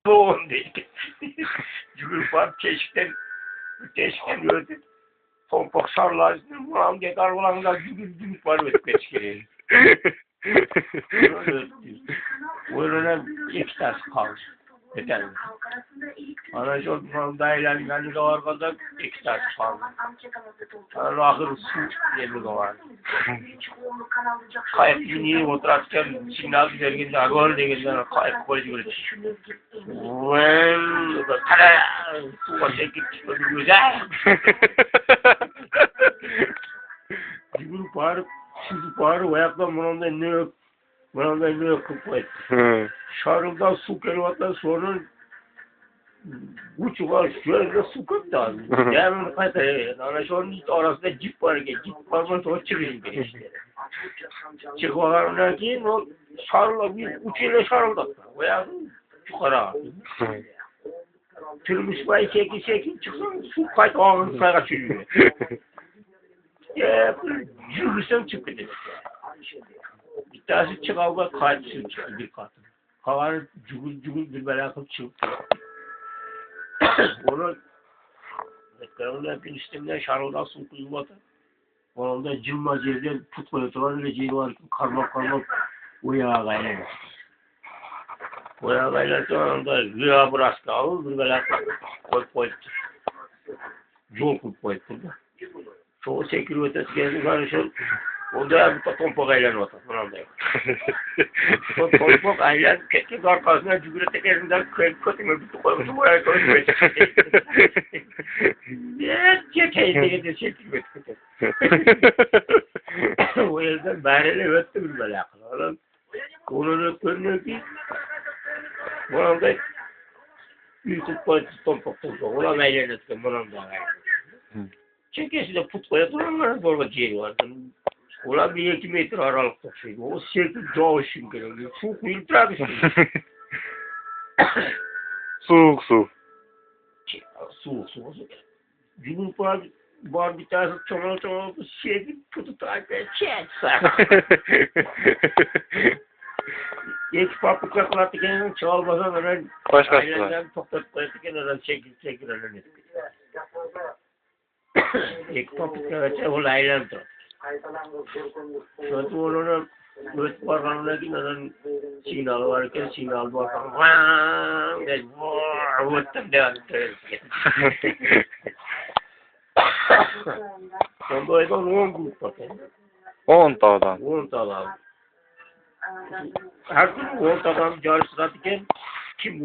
Boğun dedi. Cügül var keşkten gördüm. Tompak sarılarını buram diye karvalanlar cügül var ötmez ki. Öyle iki ters kalmış. Yeter mi? Ana çok dayılan yani de arkada iki ters kalmış. Ana ahır su yeri de var. Kayıp niye oturarken sinyal verginde agor degenden kayıp koyucu böyle. Well, tada! Su var çekip çıkıyor güzel. Cügül var, siz var, ayakta bunun ne yok kupayı. Şarıldan su geliyordan sonra uç var şöyle su kaptan. Yani kayıt ana şu an arasında cip var ki cip var mı sonra çıkıyor işte. Çıkıyorlar ki o şarla bir uçuyla şarıldı. Veya yukarı. Tırmış bay çeki çıksın su kayıt ağzını sayga çürüyor. Yürüsem çıktı. Bir tanesi çıkavga kayıtsın çıktı bir katı. Havanı cugul bir belakıp çıktı. Onu ekranına bir üstümden şarıldan su kuyulmadı. Onda cılma yerden put koyutulan ve ceyi var ki karmak uyağa gaylar. Uyağa gaylar sonunda rüya bıraktı alır bir belakıp koyuttur. Yol koyuttur da. Çoğu çekili ötesi geldi karışır. Onda bir tompak aylan otur. Tompak aylan kekik arkasına cügüle tekerinden kötüme bütün koymuşum oraya koymuş. Çekeydi de çekilmedi. O yerden bariyle öttü bir böyle akıllı. Onun öttürünüyor ki bu anda bir tutmayıcı tompak. Ulan aylan öttü. Bunun da aylan. Çekesi de put koyutulanlara doğru ciğeri vardı. Ulan bir 2 metre aralık taşıydı. O şekil doğuşun gerekiyor. Su filtre bir Soğuk su. Soğuk. Cügül var bir tanesi çoğal şekil putu takip çeksa. İlk papuçaklar tükenen çoğalmadan öyle ailenden toplat koyarken öyle çekil öyle. İlk papuçaklar o ailen tut. Suatu orang buat orang lagi nanti sinyal warga sinyal bakal wang dan buat terdengar. Contoh itu nunggu pakai. 10 tağdan. 10 tağdan. Her gün 10 tağdan cari sıratken kim